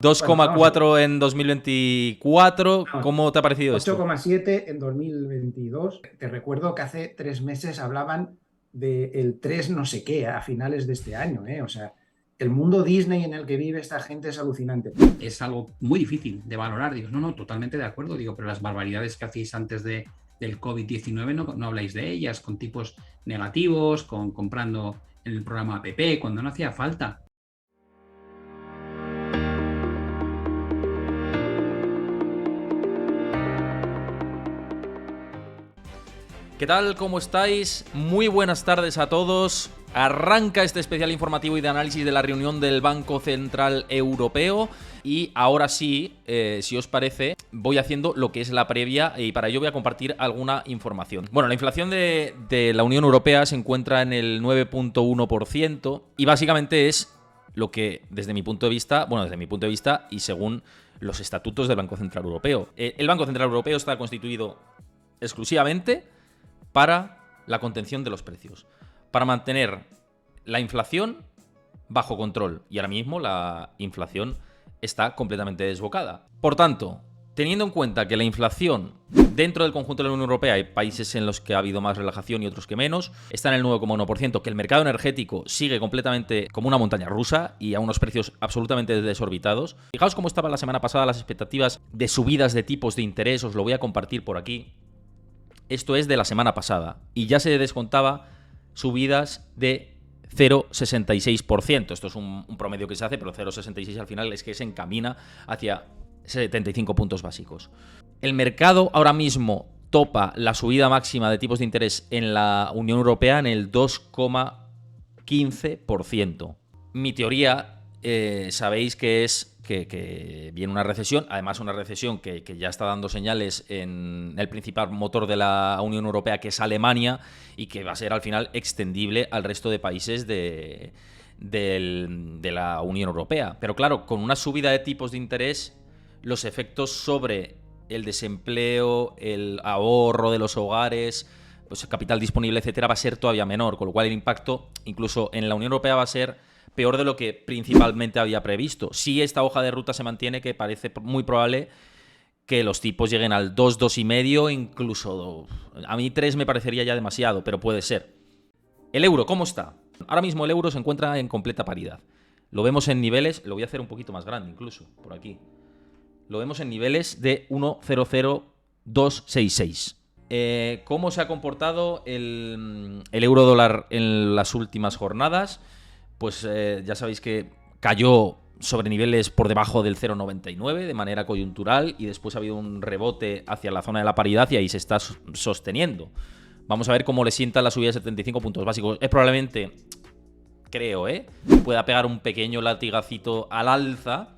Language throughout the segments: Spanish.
2,4 en 2024. No, ¿Cómo te ha parecido esto? 8,7 en 2022. Te recuerdo que hace 3 meses hablaban del 3 no sé qué a finales de este año, ¿eh? O sea, el mundo Disney en el que vive esta gente es alucinante. Es algo muy difícil de valorar. Digo, no, totalmente de acuerdo. Digo, pero las barbaridades que hacéis antes del COVID-19 no habláis de ellas, con tipos negativos, comprando en el programa APP, cuando no hacía falta. ¿Qué tal? ¿Cómo estáis? Muy buenas tardes a todos. Arranca este especial informativo y de análisis de la reunión del Banco Central Europeo. Y ahora sí, si os parece, voy haciendo lo que es la previa y para ello voy a compartir alguna información. Bueno, la inflación de la Unión Europea se encuentra en el 9,1% y básicamente es lo que desde mi punto de vista y según los estatutos del Banco Central Europeo. El Banco Central Europeo está constituido exclusivamente para la contención de los precios, para mantener la inflación bajo control. Y ahora mismo la inflación está completamente desbocada. Por tanto, teniendo en cuenta que la inflación dentro del conjunto de la Unión Europea, hay países en los que ha habido más relajación y otros que menos, está en el 9,1%, que el mercado energético sigue completamente como una montaña rusa y a unos precios absolutamente desorbitados. Fijaos cómo estaban la semana pasada las expectativas de subidas de tipos de interés, os lo voy a compartir por aquí. Esto es de la semana pasada y ya se descontaba subidas de 0,66%. Esto es un promedio que se hace, pero 0,66 al final es que se encamina hacia 75 puntos básicos. El mercado ahora mismo topa la subida máxima de tipos de interés en la Unión Europea en el 2,15%. Mi teoría, sabéis que es que viene una recesión, además una recesión que ya está dando señales en el principal motor de la Unión Europea, que es Alemania, y que va a ser al final extendible al resto de países de la Unión Europea. Pero claro, con una subida de tipos de interés, los efectos sobre el desempleo, el ahorro de los hogares, pues el capital disponible, etcétera, va a ser todavía menor, con lo cual el impacto incluso en la Unión Europea va a ser peor de lo que principalmente había previsto. Si esta hoja de ruta se mantiene, que parece muy probable que los tipos lleguen al 2, 2,5, incluso a mí 3 me parecería ya demasiado, pero puede ser. El euro, ¿cómo está? Ahora mismo el euro se encuentra en completa paridad. Lo vemos en niveles, lo voy a hacer un poquito más grande incluso, por aquí. Lo vemos en niveles de 1,00266. ¿Cómo se ha comportado el euro dólar en las últimas jornadas? Pues ya sabéis que cayó sobre niveles por debajo del 0,99 de manera coyuntural y después ha habido un rebote hacia la zona de la paridad y ahí se está sosteniendo. Vamos a ver cómo le sienta la subida de 75 puntos básicos. Es probablemente, creo, pueda pegar un pequeño latigacito al alza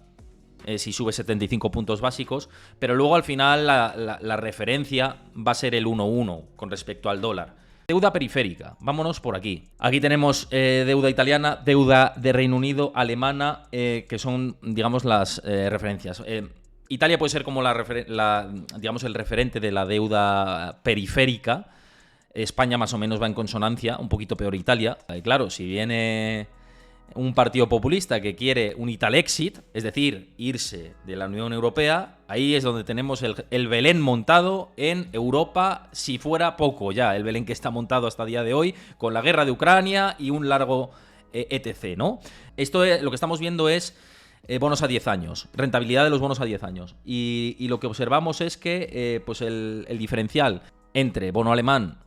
si sube 75 puntos básicos, pero luego al final la referencia va a ser el 1,1 con respecto al dólar. Deuda periférica, vámonos por aquí. Aquí tenemos deuda italiana, deuda de Reino Unido, alemana, que son, digamos, las referencias. Italia puede ser como digamos, el referente de la deuda periférica. España más o menos va en consonancia, un poquito peor Italia. Claro, si viene un partido populista que quiere un Italexit, es decir, irse de la Unión Europea, ahí es donde tenemos el Belén montado en Europa, si fuera poco ya, el Belén que está montado hasta el día de hoy, con la guerra de Ucrania y un largo etc., ¿no? Esto lo que estamos viendo es bonos a 10 años, rentabilidad de los bonos a 10 años. Y lo que observamos es que pues el diferencial entre bono alemán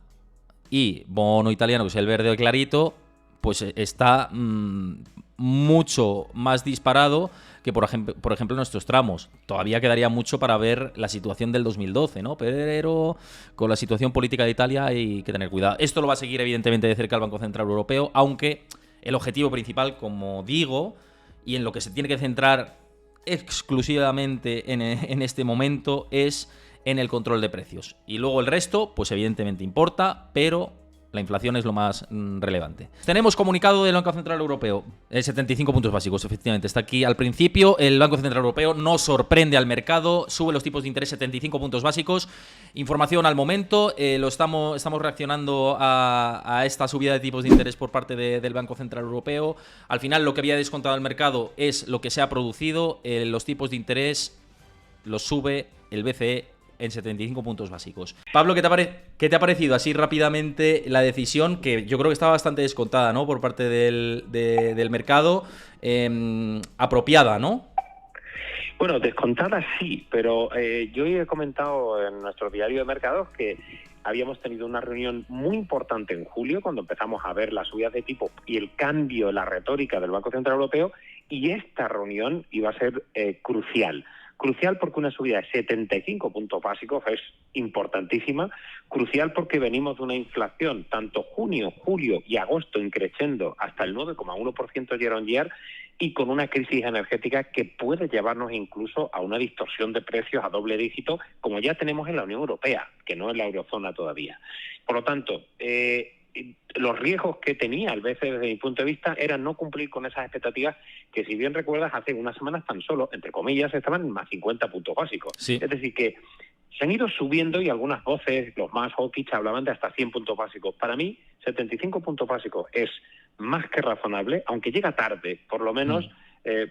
y bono italiano, que es el verde clarito, pues está mucho más disparado que, por ejemplo, nuestros tramos. Todavía quedaría mucho para ver la situación del 2012, ¿no? Pero con la situación política de Italia hay que tener cuidado. Esto lo va a seguir, evidentemente, de cerca el Banco Central Europeo, aunque el objetivo principal, como digo, y en lo que se tiene que centrar exclusivamente en este momento, es en el control de precios. Y luego el resto, pues evidentemente importa, pero La inflación es lo más relevante. Tenemos comunicado del Banco Central Europeo. 75 puntos básicos, efectivamente. Está aquí al principio. El Banco Central Europeo no sorprende al mercado. Sube los tipos de interés 75 puntos básicos. Información al momento. Estamos reaccionando a esta subida de tipos de interés por parte del Banco Central Europeo. Al final, lo que había descontado el mercado es lo que se ha producido. Los tipos de interés los sube el BCE en 75 puntos básicos. Pablo, ¿qué te ha parecido así rápidamente la decisión, que yo creo que estaba bastante descontada, ¿no?, por parte del mercado, apropiada, ¿no? Bueno, descontada sí, pero yo he comentado en nuestro diario de mercados que habíamos tenido una reunión muy importante en julio, cuando empezamos a ver las subidas de tipo y el cambio en la retórica del Banco Central Europeo, y esta reunión iba a ser crucial. Crucial porque una subida de 75 puntos básicos es importantísima. Crucial porque venimos de una inflación, tanto junio, julio y agosto increciendo hasta el 9,1% year on year, y con una crisis energética que puede llevarnos incluso a una distorsión de precios a doble dígito, como ya tenemos en la Unión Europea, que no es la eurozona todavía. Por lo tanto, los riesgos que tenía el BCE desde mi punto de vista eran no cumplir con esas expectativas que, si bien recuerdas, hace unas semanas tan solo, entre comillas, estaban en más 50 puntos básicos. Sí. Es decir, que se han ido subiendo, y algunas voces, los más hawkish, hablaban de hasta 100 puntos básicos. Para mí, 75 puntos básicos es más que razonable, aunque llega tarde, por lo menos.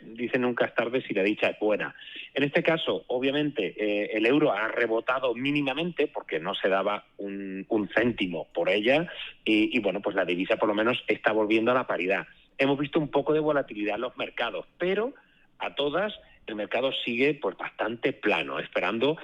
Dicen nunca es tarde si la dicha es buena. En este caso, obviamente, el euro ha rebotado mínimamente porque no se daba un céntimo por ella, y bueno, pues la divisa por lo menos está volviendo a la paridad. Hemos visto un poco de volatilidad en los mercados, pero a todas el mercado sigue pues bastante plano, esperando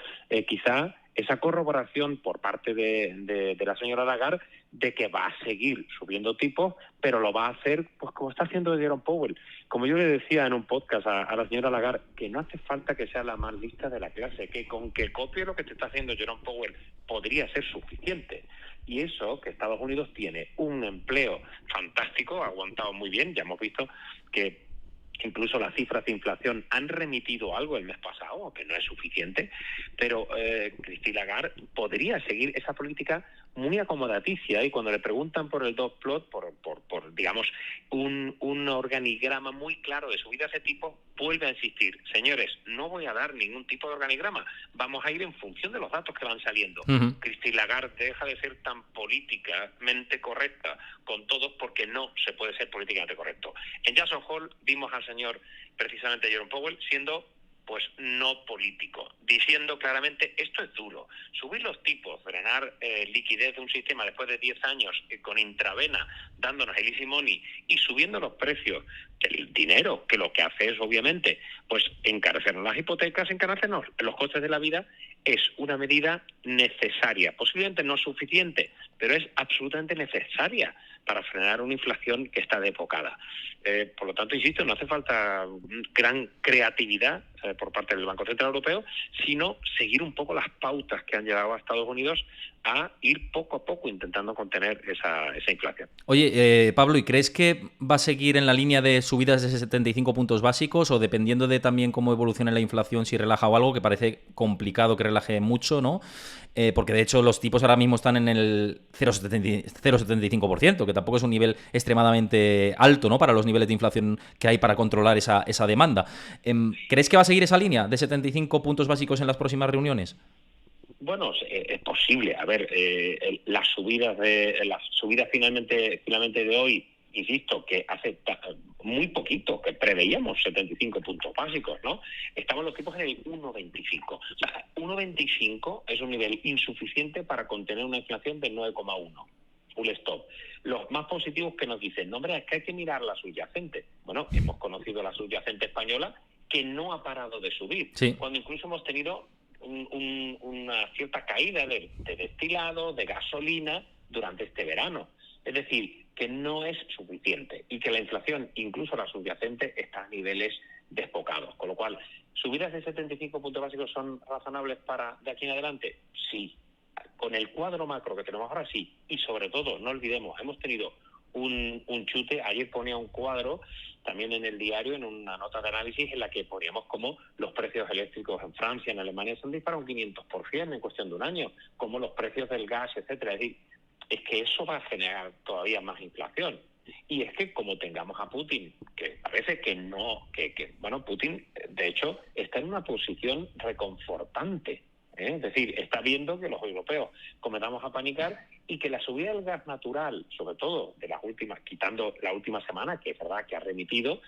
quizá esa corroboración por parte de la señora Lagarde de que va a seguir subiendo tipos, pero lo va a hacer pues como está haciendo Jerome Powell. Como yo le decía en un podcast a la señora Lagarde, que no hace falta que sea la más lista de la clase, que con que copie lo que te está haciendo Jerome Powell podría ser suficiente. Y eso, que Estados Unidos tiene un empleo fantástico, ha aguantado muy bien, ya hemos visto que incluso las cifras de inflación han remitido algo el mes pasado, aunque no es suficiente, pero Christine Lagarde podría seguir esa política muy acomodaticia, y cuando le preguntan por el dot plot, por digamos, un organigrama muy claro de subidas de tipo, vuelve a insistir: señores, no voy a dar ningún tipo de organigrama, vamos a ir en función de los datos que van saliendo. Christine Lagarde deja de ser tan políticamente correcta con todos, porque no se puede ser políticamente correcto. En Jackson Hole vimos al señor, precisamente Jerome Powell, siendo pues no político, diciendo claramente: esto es duro, subir los tipos, drenar liquidez de un sistema después de 10 años con intravena, dándonos el easy money y subiendo los precios del dinero, que lo que hace es obviamente pues encarecernos las hipotecas, encarecernos los costes de la vida. Es una medida necesaria, posiblemente no suficiente, pero es absolutamente necesaria para frenar una inflación que está desbocada. Por lo tanto, insisto, no hace falta gran creatividad por parte del Banco Central Europeo, sino seguir un poco las pautas que han llevado a Estados Unidos a ir poco a poco intentando contener esa inflación. Oye, Pablo, ¿y crees que va a seguir en la línea de subidas de 75 puntos básicos, o dependiendo de también cómo evolucione la inflación, si relaja o algo, que parece complicado que relaje mucho, ¿no? Porque de hecho los tipos ahora mismo están en el 0,75%, que tampoco es un nivel extremadamente alto, ¿no?, para los niveles de inflación que hay para controlar esa demanda. ¿Crees que va a seguir esa línea de 75 puntos básicos en las próximas reuniones? Bueno, es posible. A ver, las subidas finalmente de hoy, insisto, que hace muy poquito que preveíamos 75 puntos básicos, ¿no? Estamos los tipos en el 1,25. O sea, 1,25 es un nivel insuficiente para contener una inflación del 9,1. Full stop. Los más positivos que nos dicen: no, hombre, es que hay que mirar la subyacente. Bueno, hemos conocido la subyacente española, que no ha parado de subir. Sí. Cuando incluso hemos tenido una cierta caída de destilado, de gasolina durante este verano. Es decir, que no es suficiente y que la inflación, incluso la subyacente, está a niveles desbocados. Con lo cual, ¿subidas de 75 puntos básicos son razonables para de aquí en adelante? Sí. Con el cuadro macro que tenemos ahora, sí. Y sobre todo, no olvidemos, hemos tenido un chute. Ayer ponía un cuadro también en el diario, en una nota de análisis, en la que poníamos cómo los precios eléctricos en Francia, en Alemania, se han disparado un 500% en cuestión de un año, como los precios del gas, etcétera. Es decir, es que eso va a generar todavía más inflación. Y es que como tengamos a Putin, que parece que no, bueno, Putin de hecho está en una posición reconfortante, ¿eh? Es decir, está viendo que los europeos comenzamos a panicar y que la subida del gas natural, sobre todo de las últimas, quitando la última semana, que es verdad que ha remitido,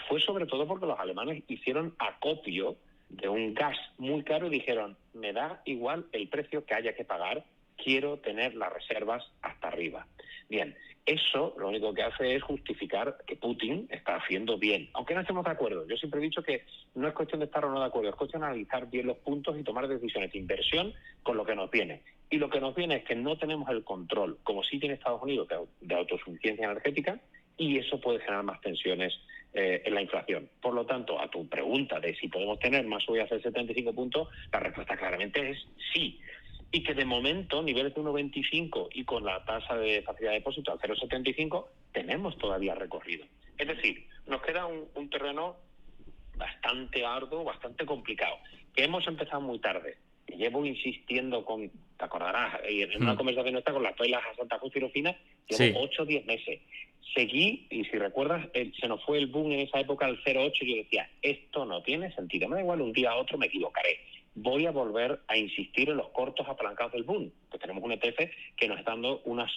fue sobre todo porque los alemanes hicieron acopio de un gas muy caro y dijeron, me da igual el precio que haya que pagar, quiero tener las reservas hasta arriba. Bien, eso lo único que hace es justificar que Putin está haciendo bien, aunque no estemos de acuerdo. Yo siempre he dicho que no es cuestión de estar o no de acuerdo, es cuestión de analizar bien los puntos y tomar decisiones de inversión con lo que nos viene. Y lo que nos viene es que no tenemos el control, como sí tiene Estados Unidos, de autosuficiencia energética, y eso puede generar más tensiones en la inflación. Por lo tanto, a tu pregunta de si podemos tener más subidas de 75 puntos, la respuesta claramente es sí. Y que de momento, niveles de 1,25 y con la tasa de facilidad de depósito al 0,75, tenemos todavía recorrido. Es decir, nos queda un terreno bastante arduo, bastante complicado, que hemos empezado muy tarde. Y llevo insistiendo te acordarás, en una conversación esta con las pelas a Santa Cruz y Rufina, llevo 8 o 10 meses. Seguí, y si recuerdas, se nos fue el boom en esa época al 0,8 y yo decía, esto no tiene sentido, me da igual un día a otro, me equivocaré. Voy a volver a insistir en los cortos apalancados del boom, pues tenemos un ETF que nos está dando unos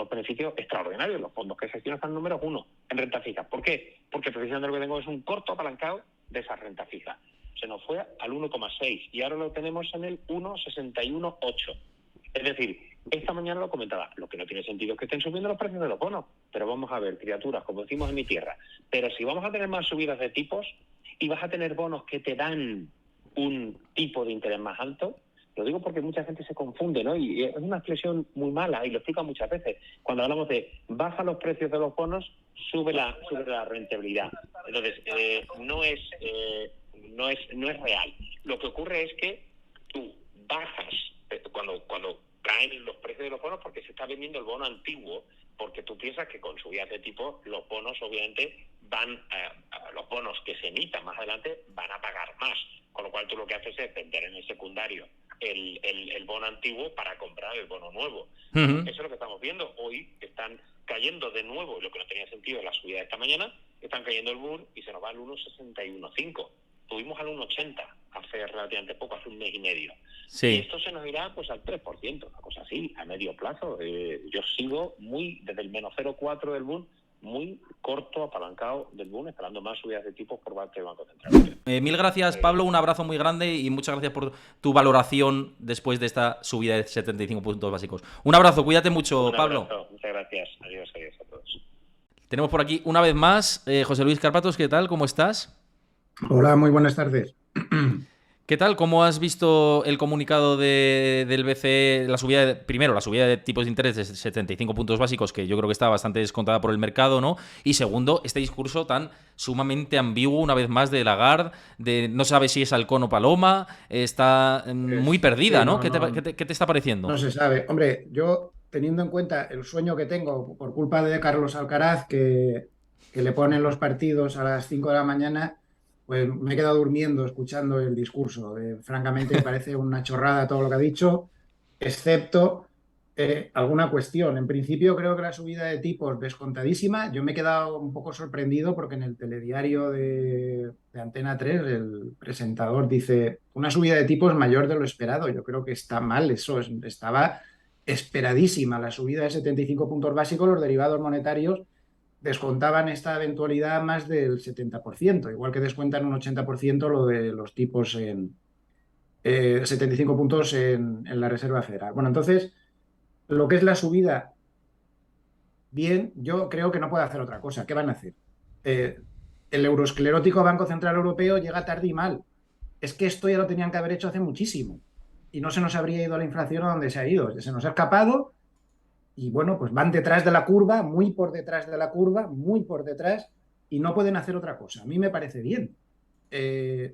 beneficios extraordinarios. Los fondos que gestionan están números 1 en renta fija. ¿Por qué? Porque precisamente lo que tengo es un corto apalancado de esa renta fija. Se nos fue al 1,6 y ahora lo tenemos en el 1,618. Es decir, esta mañana lo comentaba, lo que no tiene sentido es que estén subiendo los precios de los bonos, pero vamos a ver, criaturas, como decimos en mi tierra, pero si vamos a tener más subidas de tipos y vas a tener bonos que te dan un tipo de interés más alto, lo digo porque mucha gente se confunde, ¿no? Y es una expresión muy mala y lo explica muchas veces. Cuando hablamos de baja los precios de los bonos, sube la rentabilidad. Entonces, no es real. Lo que ocurre es que tú bajas cuando caen los precios de los bonos porque se está vendiendo el bono antiguo, porque tú piensas que con subidas de tipo los bonos obviamente los bonos que se emitan más adelante van a pagar más, con lo cual tú lo que haces es vender en el secundario el bono antiguo para comprar el bono nuevo. Uh-huh. Eso es lo que estamos viendo. Hoy están cayendo de nuevo, lo que no tenía sentido en la subida de esta mañana, están cayendo el boom y se nos va al 1,615. Tuvimos al 1,80 hace relativamente poco, hace un mes y medio. Sí. Y esto se nos irá pues al 3%, una cosa así, a medio plazo. Yo sigo desde el menos 0,4 del boom, muy corto, apalancado del boom, esperando más subidas de tipos por parte del Banco Central. Mil gracias, Pablo, un abrazo muy grande y muchas gracias por tu valoración después de esta subida de 75 puntos básicos. Un abrazo, cuídate mucho, Pablo. Muchas gracias, adiós a todos. Tenemos por aquí una vez más José Luis Carpatos, ¿qué tal? ¿Cómo estás? Hola, muy buenas tardes. ¿Qué tal? ¿Cómo has visto el comunicado del BCE, la subida de tipos de interés de 75 puntos básicos, que yo creo que está bastante descontada por el mercado, ¿no? Y segundo, este discurso tan sumamente ambiguo, una vez más, de Lagarde, de no sabe si es halcón o paloma, está muy perdida, sí, ¿no? no, ¿Qué te está pareciendo? No se sabe. Hombre, yo, teniendo en cuenta el sueño que tengo por culpa de Carlos Alcaraz, que le ponen los partidos a las 5 de la mañana, pues me he quedado durmiendo escuchando el discurso. Francamente, me parece una chorrada todo lo que ha dicho, excepto alguna cuestión. En principio, creo que la subida de tipos descontadísima. Yo me he quedado un poco sorprendido porque en el telediario de Antena 3 el presentador dice una subida de tipos mayor de lo esperado. Yo creo que está mal eso. Estaba esperadísima la subida de 75 puntos básicos. Los derivados monetarios descontaban esta eventualidad más del 70%, igual que descuentan un 80% lo de los tipos en 75 puntos en la Reserva Federal. Bueno, entonces, lo que es la subida, bien, yo creo que no puede hacer otra cosa. ¿Qué van a hacer? El euroesclerótico Banco Central Europeo llega tarde y mal. Es que esto ya lo tenían que haber hecho hace muchísimo. Y no se nos habría ido la inflación a donde se ha ido. Se nos ha escapado. Y bueno, pues van detrás de la curva, muy por detrás de la curva, muy por detrás, y no pueden hacer otra cosa. A mí me parece bien.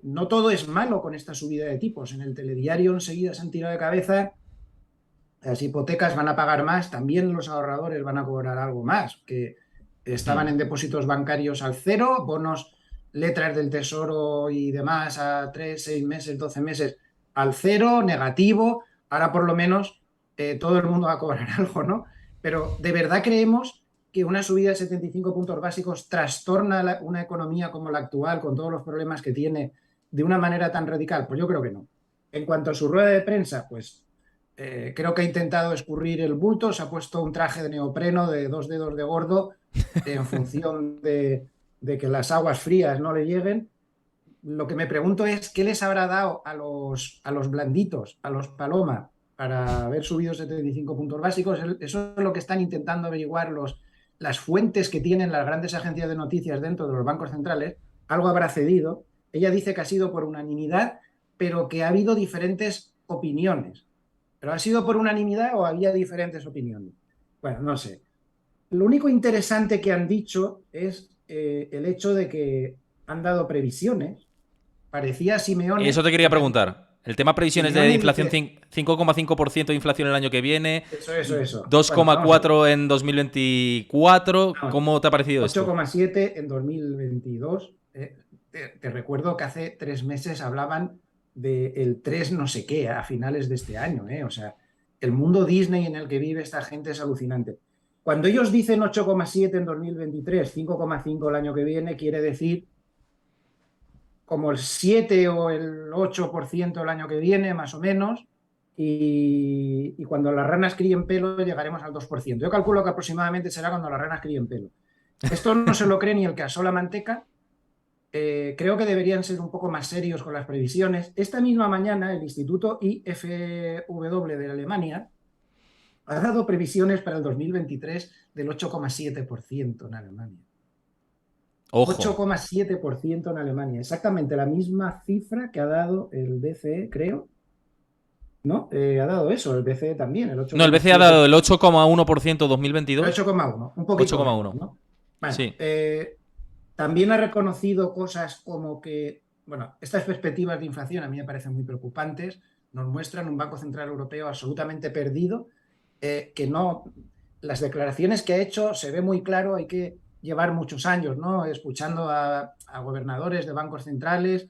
No todo es malo con esta subida de tipos. En el telediario enseguida se han tirado de cabeza, las hipotecas van a pagar más, también los ahorradores van a cobrar algo más, que estaban en depósitos bancarios al 0, bonos, letras del Tesoro y demás a 3, 6 meses, 12 meses al 0, negativo. Ahora por lo menos todo el mundo va a cobrar algo, ¿no? Pero ¿de verdad creemos que una subida de 75 puntos básicos trastorna una economía como la actual, con todos los problemas que tiene, de una manera tan radical? Pues yo creo que no. En cuanto a su rueda de prensa, pues creo que ha intentado escurrir el bulto, se ha puesto un traje de neopreno de 2 dedos de gordo en función de que las aguas frías no le lleguen. Lo que me pregunto es qué les habrá dado a los blanditos, a los Paloma, para haber subido 75 puntos básicos. Eso es lo que están intentando averiguar las fuentes que tienen las grandes agencias de noticias dentro de los bancos centrales. Algo habrá cedido. Ella dice que ha sido por unanimidad, pero que ha habido diferentes opiniones. ¿Pero ha sido por unanimidad o había diferentes opiniones? Bueno, no sé. Lo único interesante que han dicho es el hecho de que han dado previsiones. Parecía Simeone... Eso te quería preguntar. El tema previsiones de Simeone inflación, dice, 5,5% de inflación el año que viene, eso. Bueno, 2,4 en 2024. vamos, ¿Cómo te ha parecido esto? 8,7 en 2022. Te recuerdo que hace 3 meses hablaban del 3 no sé qué a finales de este año. O sea, el mundo Disney en el que vive esta gente es alucinante. Cuando ellos dicen 8,7 en 2023, 5,5 el año que viene, quiere decir como el 7 o el 8% el año que viene, más o menos, y cuando las ranas críen pelo llegaremos al 2%. Yo calculo que aproximadamente será cuando las ranas críen pelo. Esto no se lo cree ni el que asó la manteca. Creo que deberían ser un poco más serios con las previsiones. Esta misma mañana el Instituto IFW de Alemania ha dado previsiones para el 2023 del 8,7% en Alemania. Ojo. 8,7% en Alemania. Exactamente la misma cifra que ha dado el BCE, creo. ¿No? Ha dado eso, el BCE también. No, el BCE ha dado el 8,1% 2022. El 8,1, un poquito 8,1. ¿no? Bueno, sí. También ha reconocido cosas como que, bueno, estas perspectivas de inflación a mí me parecen muy preocupantes. Nos muestran un Banco Central Europeo absolutamente perdido, que no... Las declaraciones que ha hecho se ve muy claro, hay que llevar muchos años, ¿no? Escuchando a gobernadores de bancos centrales.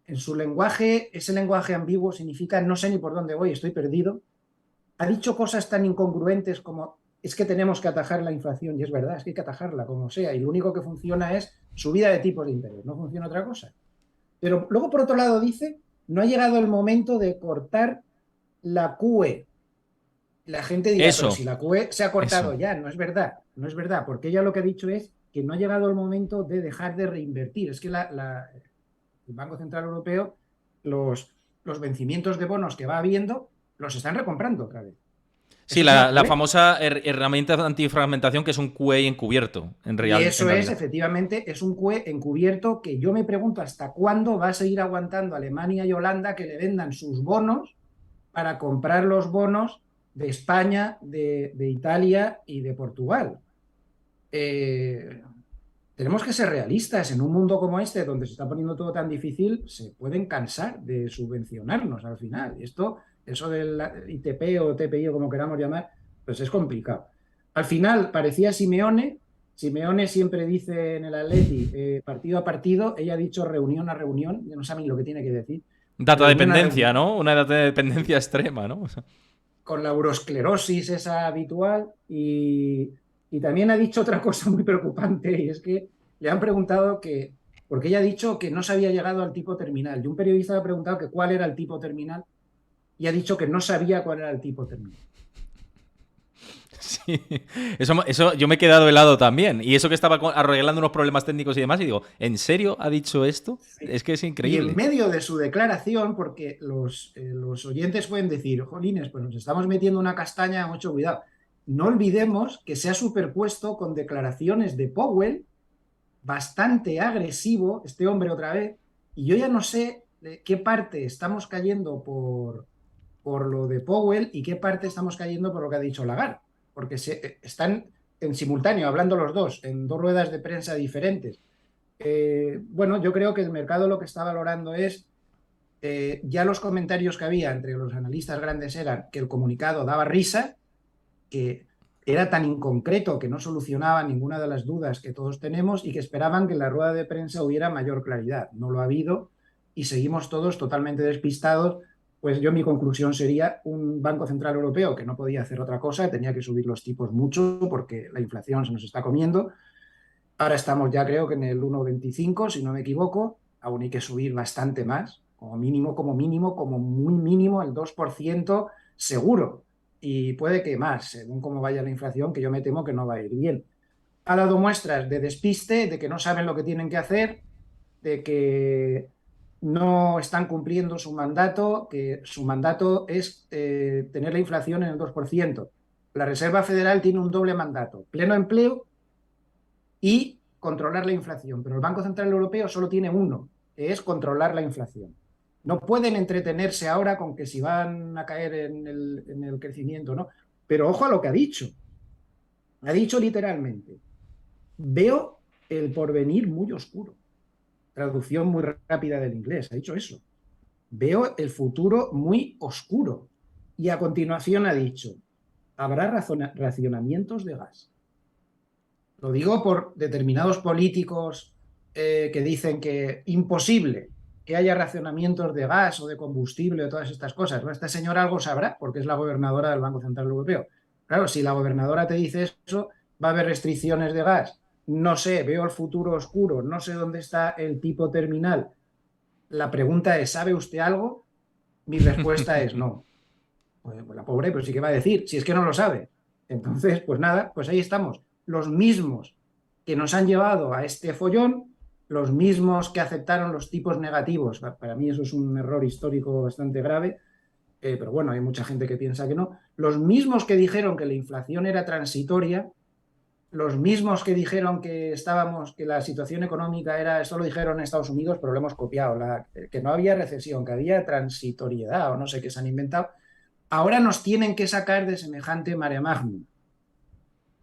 En su lenguaje, ese lenguaje ambiguo significa no sé ni por dónde voy, estoy perdido. Ha dicho cosas tan incongruentes como es que tenemos que atajar la inflación, y es verdad, es que hay que atajarla como sea, y lo único que funciona es subida de tipos de interés, no funciona otra cosa. Pero luego, por otro lado, dice, no ha llegado el momento de cortar la QE. La gente dirá, pero si la QE se ha cortado ya, no es verdad, porque ella lo que ha dicho es que no ha llegado el momento de dejar de reinvertir. Es que el Banco Central Europeo, los vencimientos de bonos que va habiendo, los están recomprando otra vez. Sí, la famosa herramienta de antifragmentación, que es un QE encubierto, en realidad. Y eso es, efectivamente, es un QE encubierto que yo me pregunto hasta cuándo va a seguir aguantando Alemania y Holanda que le vendan sus bonos para comprar los bonos de España, de Italia y de Portugal. Tenemos que ser realistas. En un mundo como este, donde se está poniendo todo tan difícil, se pueden cansar de subvencionarnos al final. Eso del ITP o TPI o como queramos llamar, pues es complicado. Al final parecía Simeone. Simeone siempre dice en el Atleti, partido a partido. Ella ha dicho reunión a reunión. No saben lo que tiene que decir. Data dependencia, ¿no? Una data de dependencia extrema, ¿no? Con la urosclerosis esa habitual. Y también ha dicho otra cosa muy preocupante, y es que le han preguntado porque ella ha dicho que no se había llegado al tipo terminal. Y un periodista le ha preguntado que cuál era el tipo terminal, y ha dicho que no sabía cuál era el tipo terminal. Sí, eso yo me he quedado helado también. Y eso que estaba arreglando unos problemas técnicos y demás, y digo, ¿en serio ha dicho esto? Sí. Es que es increíble. Y en medio de su declaración, porque los oyentes pueden decir, jolines, pues nos estamos metiendo una castaña, mucho cuidado. No olvidemos que se ha superpuesto con declaraciones de Powell, bastante agresivo, este hombre otra vez, y yo ya no sé de qué parte estamos cayendo por lo de Powell y qué parte estamos cayendo por lo que ha dicho Lagarde, porque están en simultáneo hablando los dos, en 2 ruedas de prensa diferentes. Bueno, yo creo que el mercado lo que está valorando es, ya los comentarios que había entre los analistas grandes eran que el comunicado daba risa, que era tan inconcreto que no solucionaba ninguna de las dudas que todos tenemos y que esperaban que en la rueda de prensa hubiera mayor claridad. No lo ha habido y seguimos todos totalmente despistados pues yo mi conclusión sería un Banco Central Europeo que no podía hacer otra cosa, tenía que subir los tipos mucho porque la inflación se nos está comiendo. Ahora estamos ya creo que en el 1,25, si no me equivoco, aún hay que subir bastante más, como mínimo, como muy mínimo el 2% seguro. Y puede que más, según cómo vaya la inflación, que yo me temo que no va a ir bien. Ha dado muestras de despiste, de que no saben lo que tienen que hacer, de que no están cumpliendo su mandato, que su mandato es tener la inflación en el 2%. La Reserva Federal tiene un doble mandato, pleno empleo y controlar la inflación, pero el Banco Central Europeo solo tiene uno, que es controlar la inflación. No pueden entretenerse ahora con que si van a caer en el crecimiento, ¿no? Pero ojo a lo que ha dicho. Ha dicho literalmente, veo el porvenir muy oscuro. Traducción muy rápida del inglés, ha dicho eso. Veo el futuro muy oscuro. Y a continuación ha dicho, habrá racionamientos de gas. Lo digo por determinados políticos que dicen que imposible que haya racionamientos de gas o de combustible o todas estas cosas. ¿No? Esta señora algo sabrá porque es la gobernadora del Banco Central Europeo. Claro, si la gobernadora te dice eso, va a haber restricciones de gas. No sé, veo el futuro oscuro, no sé dónde está el tipo terminal. La pregunta es, ¿sabe usted algo? Mi respuesta es no. Pues la pobre, pero sí que va a decir, si es que no lo sabe. Entonces, pues nada, pues ahí estamos. Los mismos que nos han llevado a este follón, los mismos que aceptaron los tipos negativos. Para mí eso es un error histórico bastante grave, pero bueno, hay mucha gente que piensa que no. Los mismos que dijeron que la inflación era transitoria, los mismos que dijeron que que la situación económica era, esto lo dijeron en Estados Unidos, pero lo hemos copiado, que no había recesión, que había transitoriedad o no sé qué se han inventado, ahora nos tienen que sacar de semejante mare magnum.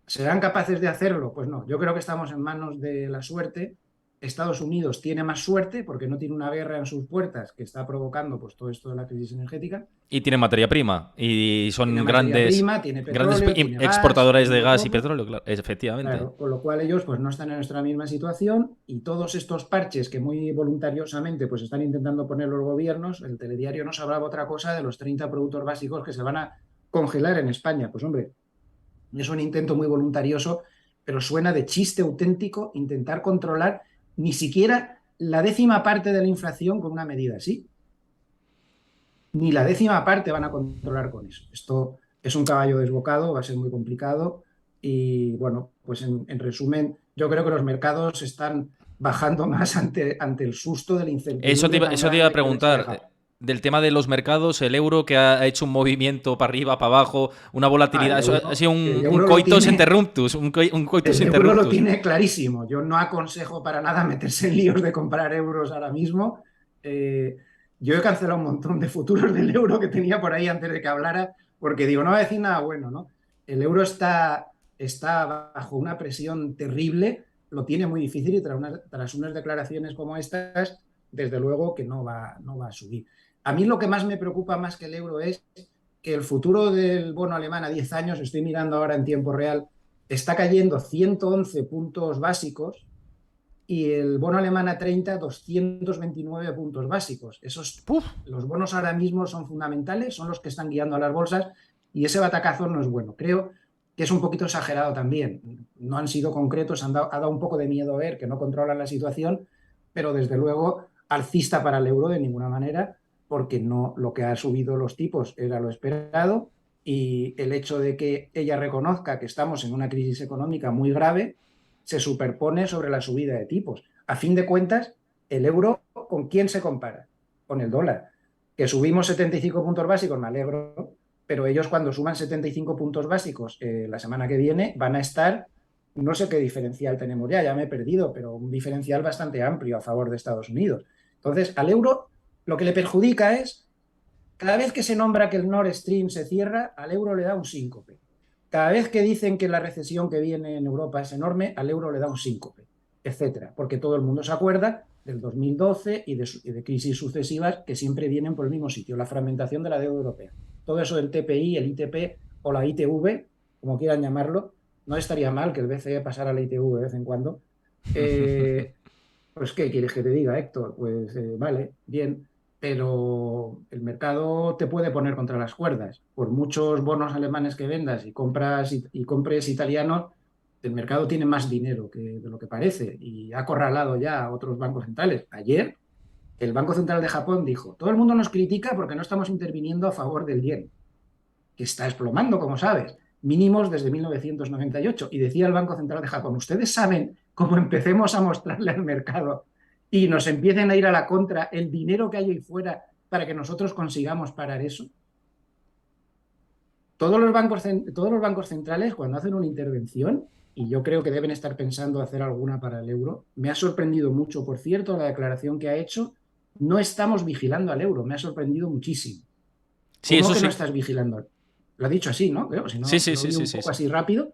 ¿Serán capaces de hacerlo? Pues no, yo creo que estamos en manos de la suerte. Estados Unidos tiene más suerte porque no tiene una guerra en sus puertas que está provocando pues, todo esto de la crisis energética. Y tienen materia prima. Y son Tiene materia grandes, prima, tiene grandes petróleo, tiene gas, exportadores de tiene gas y todo. petróleo, claro, efectivamente. Claro, con lo cual ellos pues no están en nuestra misma situación y todos estos parches que muy voluntariosamente pues están intentando poner los gobiernos, el telediario nos hablaba otra cosa de los 30 productos básicos que se van a congelar en España. Pues hombre, es un intento muy voluntarioso, pero suena de chiste auténtico intentar controlar ni siquiera la 10ª parte de la inflación con una medida así. Ni la 10ª parte van a controlar con eso. Esto es un caballo desbocado, va a ser muy complicado y bueno, pues en resumen, yo creo que los mercados están bajando más ante el susto de la incertidumbre tan Eso te iba a grande que les ha preguntar. dejado. Del tema de los mercados, el euro que ha hecho un movimiento para arriba, para abajo, una volatilidad. Eso ha sido El un euro lo coitus tiene, interruptus. Un coitus el euro lo interruptus. tiene clarísimo. Yo no aconsejo para nada meterse en líos de comprar euros ahora mismo. Yo he cancelado un montón de futuros del euro que tenía por ahí antes de que hablara, porque digo, no va a decir nada bueno, ¿no? El euro está bajo una presión terrible, lo tiene muy difícil y tras unas declaraciones como estas, desde luego que no va a subir. A mí lo que más me preocupa más que el euro es que el futuro del bono alemán a 10 años, estoy mirando ahora en tiempo real, está cayendo 111 puntos básicos y el bono alemán a 30, 229 puntos básicos. Los bonos ahora mismo son fundamentales, son los que están guiando a las bolsas y ese batacazo no es bueno. Creo que es un poquito exagerado también. No han sido concretos, ha dado un poco de miedo ver que no controlan la situación, pero desde luego alcista para el euro de ninguna manera, porque no, lo que ha subido los tipos era lo esperado y el hecho de que ella reconozca que estamos en una crisis económica muy grave se superpone sobre la subida de tipos. A fin de cuentas, el euro, ¿con quién se compara? Con el dólar. Que subimos 75 puntos básicos, me alegro, pero ellos cuando suman 75 puntos básicos la semana que viene van a estar, no sé qué diferencial tenemos ya me he perdido, pero un diferencial bastante amplio a favor de Estados Unidos. Entonces, al euro lo que le perjudica es, cada vez que se nombra que el Nord Stream se cierra, al euro le da un síncope. Cada vez que dicen que la recesión que viene en Europa es enorme, al euro le da un síncope, etcétera, porque todo el mundo se acuerda del 2012 y de crisis sucesivas que siempre vienen por el mismo sitio, la fragmentación de la deuda europea. Todo eso del TPI, el ITP o la ITV, como quieran llamarlo, no estaría mal que el BCE pasara a la ITV de vez en cuando. Pues, ¿qué quieres que te diga, Héctor? Pues vale, bien. pero el mercado te puede poner contra las cuerdas. Por muchos bonos alemanes que vendas y compres italianos, el mercado tiene más dinero de lo que parece y ha acorralado ya a otros bancos centrales. Ayer, el Banco Central de Japón dijo: todo el mundo nos critica porque no estamos interviniendo a favor del yen, que está desplomando, como sabes, mínimos desde 1998. Y decía el Banco Central de Japón: ustedes saben cómo empecemos a mostrarle al mercado y nos empiecen a ir a la contra el dinero que hay ahí fuera para que nosotros consigamos parar eso. Todos los bancos centrales, cuando hacen una intervención, y yo creo que deben estar pensando hacer alguna para el euro, me ha sorprendido mucho, por cierto, la declaración que ha hecho: no estamos vigilando al euro. Me ha sorprendido muchísimo. Sí, ¿Cómo eso que sí. no estás vigilando? Lo ha dicho así, ¿no? Creo, si no, Sí, sí, lo sí, vi sí, un sí, poco sí. así rápido.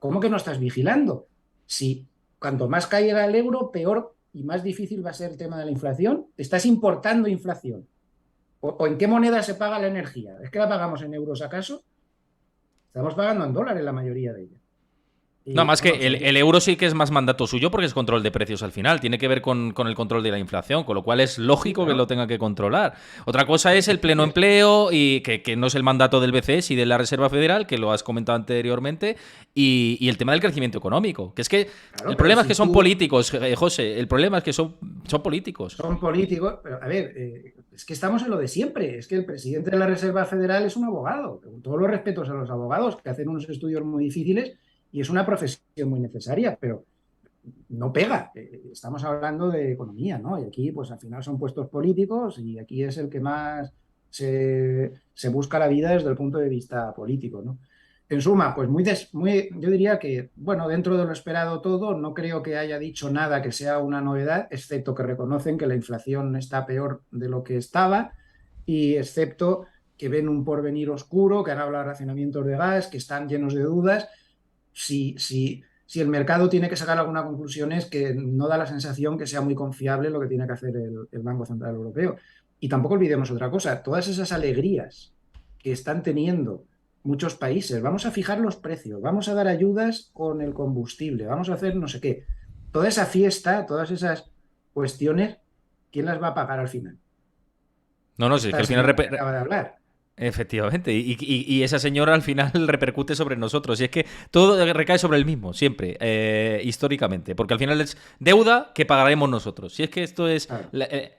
¿Cómo que no estás vigilando? Si cuanto más caiga el euro, peor y más difícil va a ser el tema de la inflación. ¿Estás importando inflación? ¿O en qué moneda se paga la energía? ¿Es que la pagamos en euros acaso? Estamos pagando en dólares la mayoría de ella. No, Y más que bueno, son el euro sí que es más mandato suyo porque es control de precios al final. Tiene que ver con el control de la inflación, con lo cual es sí, lógico que lo claro. tenga que controlar. Otra cosa es el pleno Entonces, empleo y que no es el mandato del BCE y de la Reserva Federal, que lo has comentado anteriormente, y el tema del crecimiento económico. Que es que claro, el pero problema es que si son tú políticos, José. El problema es que son políticos. son políticos, pero a ver, es que estamos en lo de siempre. Es que el presidente de la Reserva Federal es un abogado. Con todos los respetos a los abogados, que hacen unos estudios muy difíciles y es una profesión muy necesaria, pero no pega. Estamos hablando de economía, ¿no? Y aquí, pues al final son puestos políticos y aquí es el que más se busca la vida desde el punto de vista político, ¿no? En suma, pues yo diría que, bueno, dentro de lo esperado todo, no creo que haya dicho nada que sea una novedad, excepto que reconocen que la inflación está peor de lo que estaba y excepto que ven un porvenir oscuro, que han hablado de racionamientos de gas, que están llenos de dudas. Si el mercado tiene que sacar alguna conclusión es que no da la sensación que sea muy confiable lo que tiene que hacer el Banco Central Europeo. Y tampoco olvidemos otra cosa: todas esas alegrías que están teniendo muchos países, vamos a fijar los precios, vamos a dar ayudas con el combustible, vamos a hacer no sé qué, toda esa fiesta, todas esas cuestiones, ¿quién las va a pagar al final? No, no, sí, es que Esta al final señora que acaba de hablar. efectivamente, y esa señora al final repercute sobre nosotros. Y es que todo recae sobre el mismo, siempre, históricamente. Porque al final es deuda que pagaremos nosotros. Y es que esto es Claro.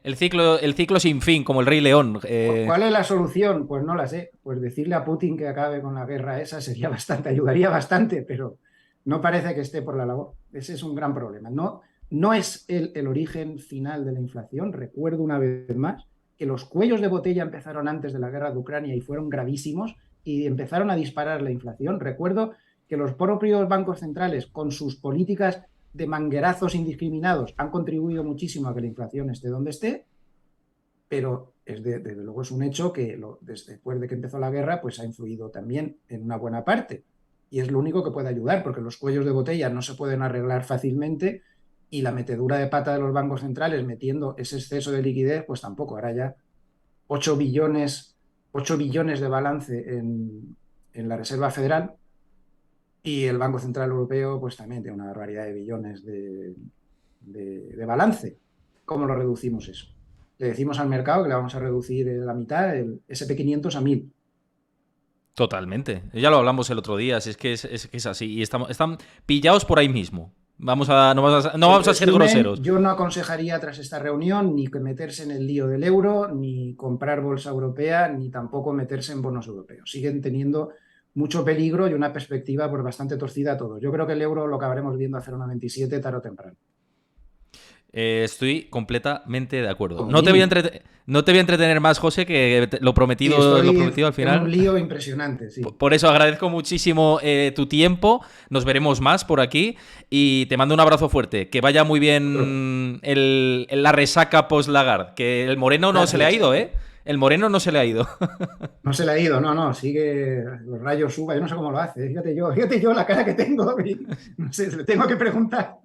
el ciclo sin fin, como el Rey León. ¿Cuál es la solución? Pues no la sé. Pues decirle a Putin que acabe con la guerra esa sería bastante, ayudaría bastante, pero no parece que esté por la labor. Ese es un gran problema. No es el origen final de la inflación. Recuerdo una vez más que los cuellos de botella empezaron antes de la guerra de Ucrania y fueron gravísimos y empezaron a disparar la inflación. Recuerdo que los propios bancos centrales, con sus políticas de manguerazos indiscriminados, han contribuido muchísimo a que la inflación esté donde esté, pero desde luego es un hecho que después de que empezó la guerra, pues ha influido también en una buena parte. Y es lo único que puede ayudar, porque los cuellos de botella no se pueden arreglar fácilmente y la metedura de pata de los bancos centrales metiendo ese exceso de liquidez, pues tampoco. Ahora ya 8 billones, 8 billones de balance en la Reserva Federal y el Banco Central Europeo pues también tiene una barbaridad de billones de balance. ¿Cómo lo reducimos eso? Le decimos al mercado que le vamos a reducir la mitad, el SP500 a 1000. Totalmente. Ya lo hablamos el otro día. Si es que es así. Y están pillados por ahí mismo. No vamos a ser Resumen, groseros. yo no aconsejaría tras esta reunión ni que meterse en el lío del euro, ni comprar bolsa europea, ni tampoco meterse en bonos europeos. Siguen teniendo mucho peligro y una perspectiva pues, bastante torcida a todos. Yo creo que el euro lo acabaremos viendo a 0,97 tarde o temprano. Estoy completamente de acuerdo. Como No te voy a mínimo. no te voy a entretener más, José, que lo Sí, prometido al en un final. lío impresionante, sí. Por eso agradezco muchísimo tu tiempo. Nos veremos más por aquí. Y te mando un abrazo fuerte. Que vaya muy bien la resaca post-Lagarde. Que el Moreno no se le ha Gracias. ido, ¿eh? El Moreno no se le ha ido. No se le ha ido, no, sigue los rayos suba, yo no sé cómo lo hace, fíjate yo la cara que tengo, no sé, le tengo que preguntar.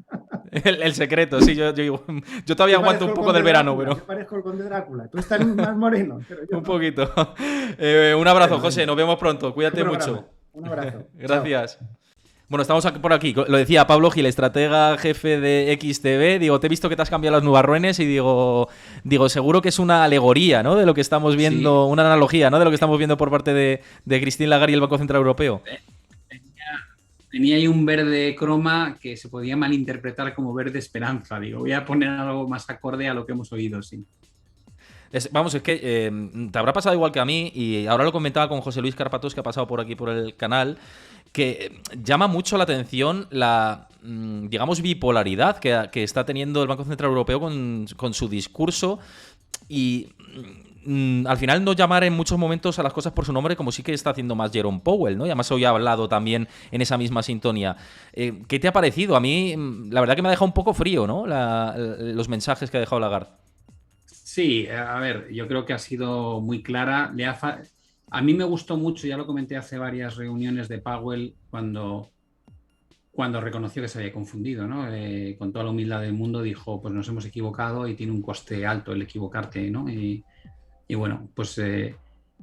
El secreto, sí, yo todavía Yo aguanto parezco un el poco conde del verano, Drácula, pero yo parezco el conde Drácula, tú estás más moreno, pero yo un no. poquito. Un abrazo, Bueno, José, venga, nos vemos pronto. buen Cuídate programa, mucho. un abrazo, chao. Gracias. Bueno, estamos por aquí. Lo decía Pablo Gil, estratega jefe de XTB. Digo, te he visto que te has cambiado las nubarrones y digo, seguro que es una alegoría, ¿no? De lo que estamos viendo, sí. Una analogía, ¿no? De lo que estamos viendo por parte de Christine Lagarde y el Banco Central Europeo. Tenía ahí un verde croma que se podía malinterpretar como verde esperanza. Digo, voy a poner algo más acorde a lo que hemos oído, sí. Es que te habrá pasado igual que a mí, y ahora lo comentaba con José Luis Carpatos, que ha pasado por aquí por el canal, que llama mucho la atención la, digamos, bipolaridad que está teniendo el Banco Central Europeo con su discurso y al final no llamar en muchos momentos a las cosas por su nombre, como sí que está haciendo más Jerome Powell, ¿no? Y además hoy ha hablado también en esa misma sintonía. ¿Qué te ha parecido? A mí, la verdad que me ha dejado un poco frío, ¿no? Los mensajes que ha dejado Lagarde. Sí, a ver, yo creo que ha sido muy clara. A mí me gustó mucho, ya lo comenté hace varias reuniones de Powell, cuando reconoció que se había confundido, ¿no? Con toda la humildad del mundo dijo, pues nos hemos equivocado y tiene un coste alto el equivocarte, ¿no? Y bueno, pues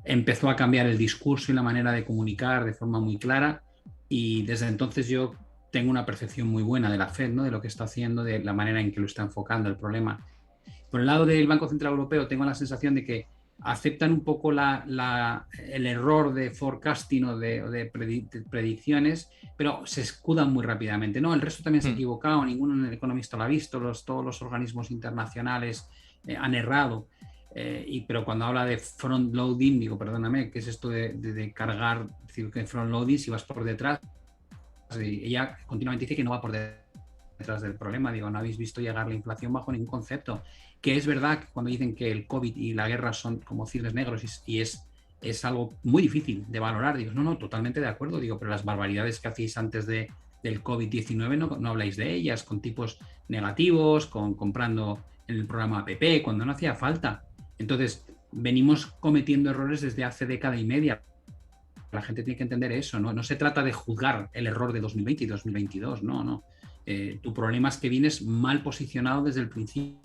empezó a cambiar el discurso y la manera de comunicar de forma muy clara, y desde entonces yo tengo una percepción muy buena de la Fed, ¿no? De lo que está haciendo, de la manera en que lo está enfocando el problema. Por el lado del Banco Central Europeo tengo la sensación de que aceptan un poco el error de forecasting o de predicciones, pero se escudan muy rápidamente, ¿no? El resto también se ha equivocado, ningún economista lo ha visto, todos los organismos internacionales han errado, pero cuando habla de front loading, digo, perdóname, ¿qué es esto de cargar? Es decir, que front loading, si vas por detrás, ella continuamente dice que no va por detrás del problema. Digo, no habéis visto llegar la inflación bajo ningún concepto. Que es verdad que cuando dicen que el COVID y la guerra son como cisnes negros y es algo muy difícil de valorar, digo, no, totalmente de acuerdo, digo, pero las barbaridades que hacéis antes del COVID-19 no habláis de ellas, con tipos negativos, comprando en el programa APP, cuando no hacía falta. Entonces, venimos cometiendo errores desde hace década y media. La gente tiene que entender eso, no se trata de juzgar el error de 2020 y 2022, no. Tu problema es que vienes mal posicionado desde el principio,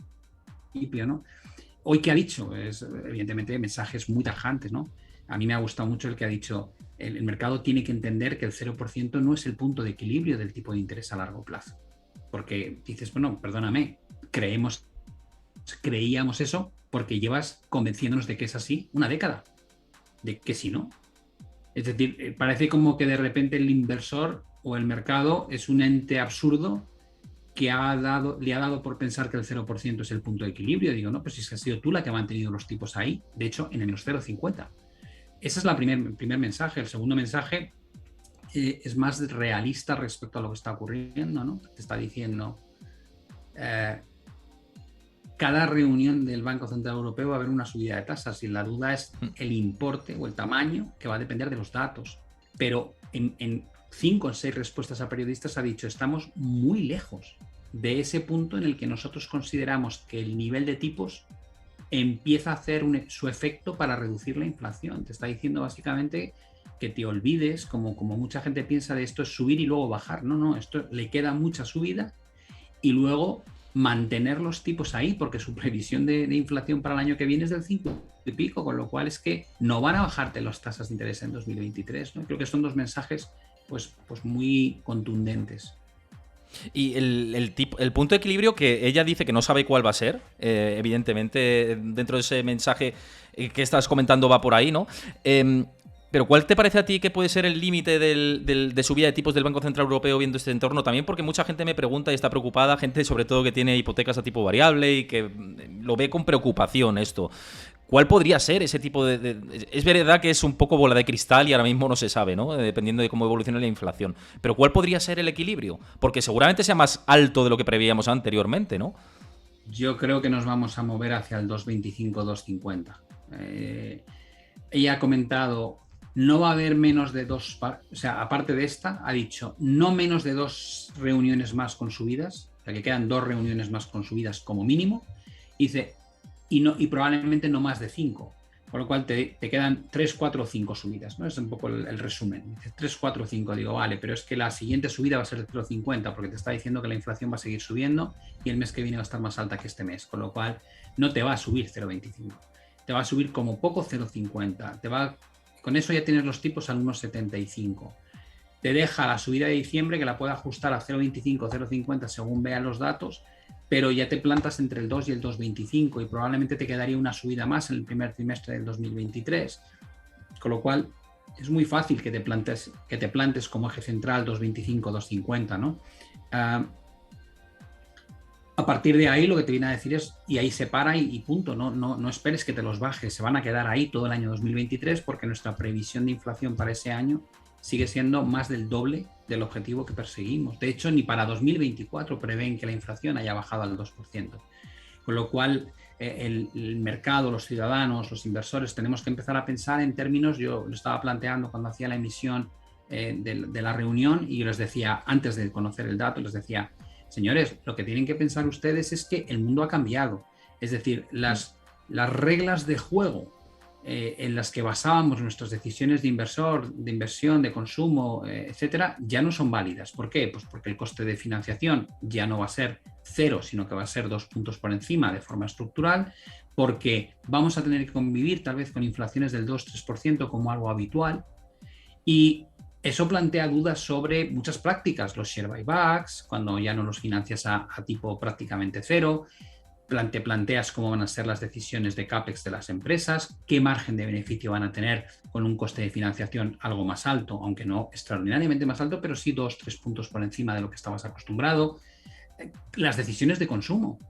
¿no? Hoy, ¿qué ha dicho? Evidentemente mensajes muy tajantes, ¿no? A mí me ha gustado mucho el que ha dicho, el mercado tiene que entender que el 0% no es el punto de equilibrio del tipo de interés a largo plazo. Porque dices, bueno, perdóname, creíamos eso porque llevas convenciéndonos de que es así una década, de que si no. Es decir, parece como que de repente el inversor o el mercado es un ente absurdo que le ha dado por pensar que el 0% es el punto de equilibrio. Digo, no, pues si es que has sido tú la que ha mantenido los tipos ahí, de hecho, en el menos 0,50. Ese es el primer mensaje. El segundo mensaje es más realista respecto a lo que está ocurriendo, ¿no? Te está diciendo, cada reunión del Banco Central Europeo va a haber una subida de tasas y la duda es el importe o el tamaño, que va a depender de los datos. Pero en 5 o 6 respuestas a periodistas ha dicho, estamos muy lejos de ese punto en el que nosotros consideramos que el nivel de tipos empieza a hacer su efecto para reducir la inflación. Te está diciendo básicamente que te olvides, como mucha gente piensa, de esto es subir y luego bajar. No, esto le queda mucha subida y luego mantener los tipos ahí, porque su previsión de inflación para el año que viene es del 5 y pico, con lo cual es que no van a bajarte las tasas de interés en 2023, ¿no? Creo que son dos mensajes pues muy contundentes. Y el punto de equilibrio que ella dice que no sabe cuál va a ser, evidentemente dentro de ese mensaje que estás comentando va por ahí, ¿no? Pero ¿cuál te parece a ti que puede ser el límite de subida de tipos del Banco Central Europeo viendo este entorno? También porque mucha gente me pregunta y está preocupada, gente sobre todo que tiene hipotecas a tipo variable y que lo ve con preocupación esto. ¿Cuál podría ser ese tipo de...? Es verdad que es un poco bola de cristal y ahora mismo no se sabe, ¿no? Dependiendo de cómo evolucione la inflación. Pero ¿cuál podría ser el equilibrio? Porque seguramente sea más alto de lo que preveíamos anteriormente, ¿no? Yo creo que nos vamos a mover hacia el 2,25, 2,50. Ella ha comentado, no va a haber menos de 2... O sea, aparte de esta, ha dicho, no menos de 2 reuniones más con subidas. O sea, que quedan 2 reuniones más con subidas como mínimo. Dice... Y probablemente no más de 5, con lo cual te quedan 3, 4 o 5 subidas, ¿no? Es un poco el resumen. Dices 3, 4 o 5, digo, vale, pero es que la siguiente subida va a ser de 0,50 porque te está diciendo que la inflación va a seguir subiendo y el mes que viene va a estar más alta que este mes, con lo cual no te va a subir 0,25, te va a subir como poco 0,50, con eso ya tienes los tipos al 1,75. te deja la subida de diciembre que la puede ajustar a 0,25, 0,50 según vean los datos, pero ya te plantas entre el 2 y el 2,25 y probablemente te quedaría una subida más en el primer trimestre del 2023. Con lo cual es muy fácil que te plantes como eje central 2,25, 2,50, ¿no? A partir de ahí lo que te viene a decir es, y ahí se para y punto, no esperes que te los bajes, se van a quedar ahí todo el año 2023 porque nuestra previsión de inflación para ese año sigue siendo más del doble del objetivo que perseguimos. De hecho, ni para 2024 prevén que la inflación haya bajado al 2%. Con lo cual, el mercado, los ciudadanos, los inversores, tenemos que empezar a pensar en términos, yo lo estaba planteando cuando hacía la emisión de la reunión y yo les decía, antes de conocer el dato, les decía, señores, lo que tienen que pensar ustedes es que el mundo ha cambiado. Es decir, las reglas de juego en las que basábamos nuestras decisiones de inversión, de consumo, etcétera, ya no son válidas. ¿Por qué? Pues porque el coste de financiación ya no va a ser 0, sino que va a ser 2 puntos por encima de forma estructural, porque vamos a tener que convivir tal vez con inflaciones del 2-3% como algo habitual, y eso plantea dudas sobre muchas prácticas, los share buybacks, cuando ya no los financias a tipo prácticamente 0, planteas cómo van a ser las decisiones de CAPEX de las empresas, qué margen de beneficio van a tener con un coste de financiación algo más alto, aunque no extraordinariamente más alto, pero sí 2-3 puntos por encima de lo que estabas acostumbrado. Las decisiones de consumo,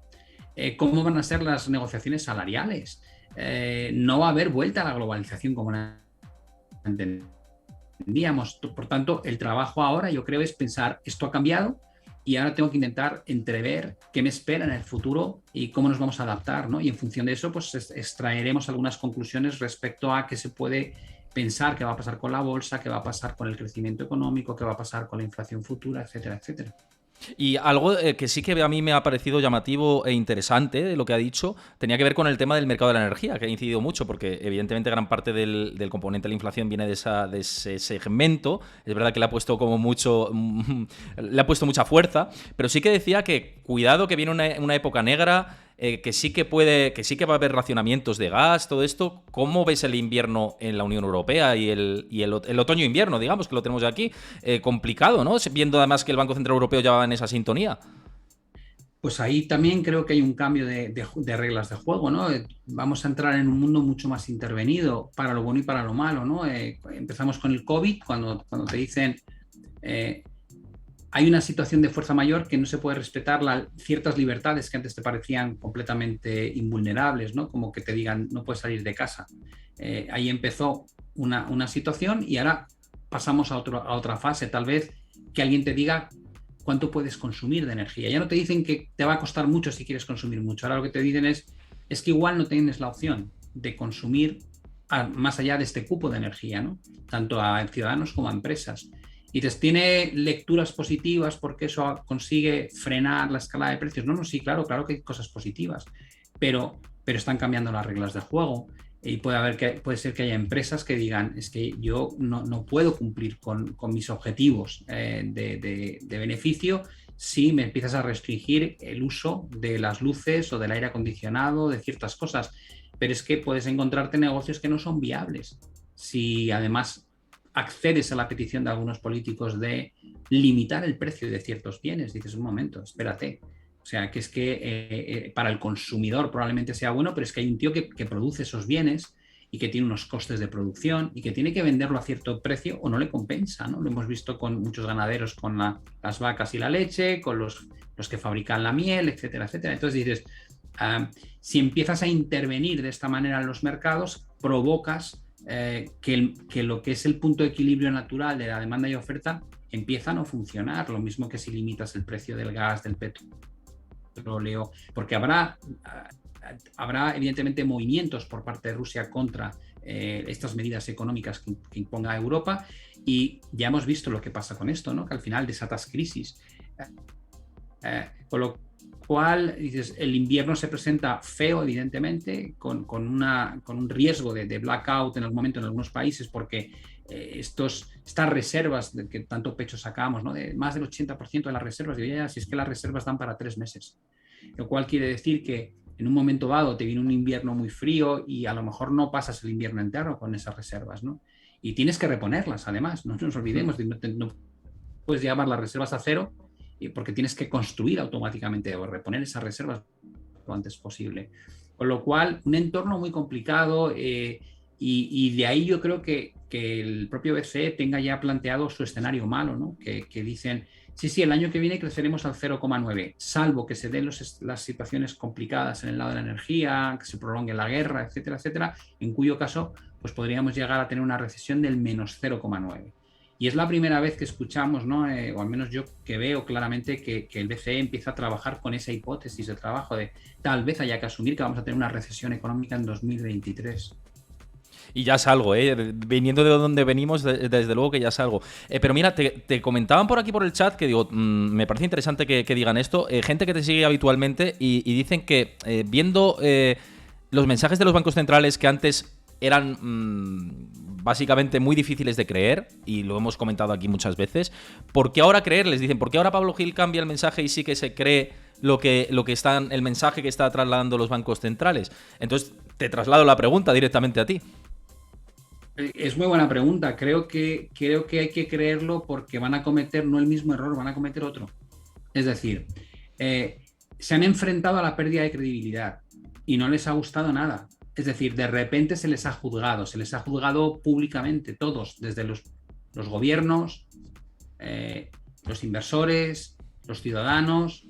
cómo van a ser las negociaciones salariales. No va a haber vuelta a la globalización como la entendíamos. Por tanto, el trabajo ahora, yo creo, es pensar, esto ha cambiado, y ahora tengo que intentar entrever qué me espera en el futuro y cómo nos vamos a adaptar, ¿no? Y en función de eso, pues extraeremos algunas conclusiones respecto a qué se puede pensar, qué va a pasar con la bolsa, qué va a pasar con el crecimiento económico, qué va a pasar con la inflación futura, etcétera, etcétera. Y algo que sí que a mí me ha parecido llamativo e interesante de lo que ha dicho, tenía que ver con el tema del mercado de la energía, que ha incidido mucho, porque evidentemente gran parte del componente de la inflación viene de ese segmento. Es verdad que le ha puesto como mucho, le ha puesto mucha fuerza, pero sí que decía que cuidado, que viene una época negra, que sí que va a haber racionamientos de gas, todo esto. ¿Cómo ves el invierno en la Unión Europea y el otoño-invierno, digamos, que lo tenemos ya aquí? Complicado, ¿no? Viendo además que el Banco Central Europeo ya va en esa sintonía. Pues ahí también creo que hay un cambio de reglas de juego, ¿no? Vamos a entrar en un mundo mucho más intervenido, para lo bueno y para lo malo, ¿no? Empezamos con el COVID, cuando te dicen... hay una situación de fuerza mayor que no se puede respetar ciertas libertades que antes te parecían completamente invulnerables, ¿no? Como que te digan no puedes salir de casa. Ahí empezó una situación y ahora pasamos a otra fase, tal vez que alguien te diga cuánto puedes consumir de energía. Ya no te dicen que te va a costar mucho si quieres consumir mucho. Ahora lo que te dicen es que igual no tienes la opción de consumir más allá de este cupo de energía, ¿no? Tanto a ciudadanos como a empresas. Y tiene lecturas positivas porque eso consigue frenar la escalada de precios. No, sí, claro que hay cosas positivas, pero están cambiando las reglas del juego y puede ser que haya empresas que digan, es que yo no puedo cumplir con mis objetivos de beneficio si me empiezas a restringir el uso de las luces o del aire acondicionado, de ciertas cosas. Pero es que puedes encontrarte negocios que no son viables. Si además accedes a la petición de algunos políticos de limitar el precio de ciertos bienes, dices, un momento, espérate. O sea, que es que para el consumidor probablemente sea bueno, pero es que hay un tío que produce esos bienes y que tiene unos costes de producción y que tiene que venderlo a cierto precio o no le compensa, ¿no? Lo hemos visto con muchos ganaderos con las vacas y la leche, con los que fabrican la miel, etcétera, etcétera. Entonces dices, si empiezas a intervenir de esta manera en los mercados, provocas que lo que es el punto de equilibrio natural de la demanda y oferta empieza a no funcionar. Lo mismo que si limitas el precio del gas, del petróleo, porque habrá evidentemente movimientos por parte de Rusia contra estas medidas económicas que imponga Europa, y ya hemos visto lo que pasa con esto, ¿no? Que al final desatas crisis. Con lo cual, dices, el invierno se presenta feo, evidentemente, con un riesgo de blackout en algún momento en algunos países, porque estas reservas de que tanto pecho sacamos, ¿no? De más del 80% de las reservas, digo, ya, si es que las reservas dan para 3 meses, lo cual quiere decir que en un momento dado te viene un invierno muy frío y a lo mejor no pasas el invierno entero con esas reservas, ¿no? y tienes que reponerlas, además, no nos olvidemos, no puedes llevar las reservas a cero porque tienes que construir automáticamente o reponer esas reservas lo antes posible. Con lo cual, un entorno muy complicado y de ahí yo creo que el propio BCE tenga ya planteado su escenario malo, ¿no? Que dicen, sí, el año que viene creceremos al 0,9, salvo que se den las situaciones complicadas en el lado de la energía, que se prolongue la guerra, etcétera, etcétera, en cuyo caso pues podríamos llegar a tener una recesión del menos 0,9. Y es la primera vez que escuchamos, ¿no? O al menos yo que veo claramente que el BCE empieza a trabajar con esa hipótesis de trabajo de tal vez haya que asumir que vamos a tener una recesión económica en 2023. Y ya es algo, viniendo de donde venimos, desde luego que ya es algo. Pero mira, te comentaban por aquí por el chat que digo, me parece interesante que digan esto. Gente que te sigue habitualmente y dicen que viendo los mensajes de los bancos centrales que antes eran básicamente muy difíciles de creer, y lo hemos comentado aquí muchas veces, ¿por qué ahora creer? Les dicen, ¿por qué ahora Pablo Gil cambia el mensaje y sí que se cree el mensaje que está trasladando los bancos centrales? Entonces, te traslado la pregunta directamente a ti. Es muy buena pregunta. Creo que hay que creerlo porque van a cometer no el mismo error, van a cometer otro. Es decir, se han enfrentado a la pérdida de credibilidad y no les ha gustado nada. Es decir, de repente se les ha juzgado públicamente, todos, desde los gobiernos, los inversores, los ciudadanos,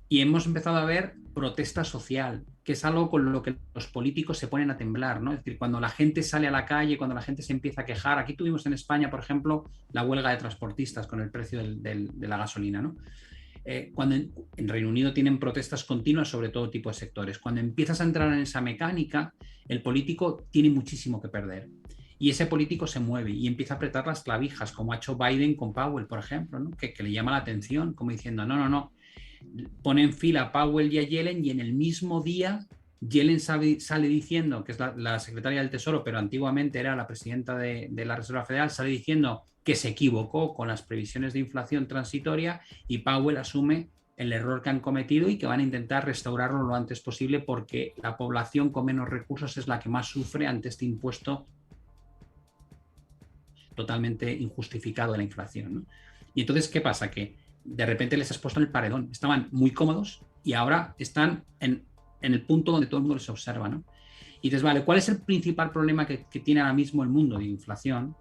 y hemos empezado a ver protesta social, que es algo con lo que los políticos se ponen a temblar, ¿no? Es decir, cuando la gente sale a la calle, cuando la gente se empieza a quejar. Aquí tuvimos en España, por ejemplo, la huelga de transportistas con el precio de la gasolina, ¿no? Cuando en Reino Unido tienen protestas continuas sobre todo tipo de sectores. Cuando empiezas a entrar en esa mecánica, el político tiene muchísimo que perder. Y ese político se mueve y empieza a apretar las clavijas, como ha hecho Biden con Powell, por ejemplo, ¿no? que le llama la atención, como diciendo, no. Pone en fila a Powell y a Yellen, y en el mismo día Yellen sale diciendo, que es la secretaria del Tesoro, pero antiguamente era la presidenta de la Reserva Federal, sale diciendo que se equivocó con las previsiones de inflación transitoria, y Powell asume el error que han cometido y que van a intentar restaurarlo lo antes posible, porque la población con menos recursos es la que más sufre ante este impuesto totalmente injustificado de la inflación, ¿no? Y entonces, ¿qué pasa? Que de repente les has puesto en el paredón. Estaban muy cómodos y ahora están en el punto donde todo el mundo les observa, ¿no? Y dices, vale, ¿cuál es el principal problema que tiene ahora mismo el mundo de inflación?